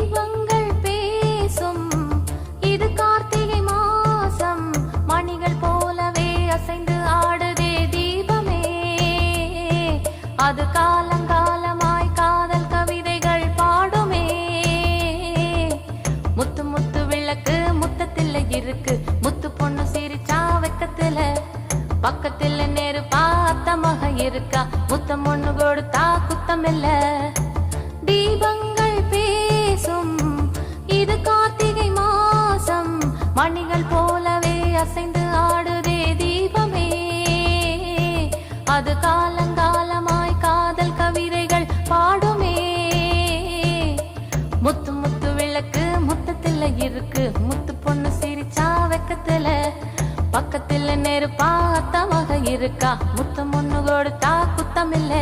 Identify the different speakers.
Speaker 1: தீபங்கள் பேசும் இது கார்த்திகை மாசம் மணிகள் போலவே அசைந்து ஆடுதே தீபமே அது காலங்காலமாய் காதல் கவிதைகள் பாடுமே முத்து முத்து விளக்கு முத்தத்தில் இருக்கு முத்து பொண்ணு சிரிச்சா வெக்கத்துல பக்கத்துல நேரு பார்த்த மக இருக்கா முத்தம் ஒண்ணு கொடுத்தா குத்தம் இல்ல தீபங்கள் பேசும் இது கார்த்திகை மாசம் மணிகள் போலவே அசைந்து ஆடுதே தீபமே அது காலங்காலமாய் காதல் கவிதைகள் பாடுமே முத்து முத்து விளக்கு முத்தத்துல இருக்கு முத்து பொண்ணு சிரிச்சா வெக்கத்துல பக்கத்துல நெருப்பா அத்தமாக இருக்கா முத்தம் ஒண்ணு கொடுத்தா குத்தம் இல்ல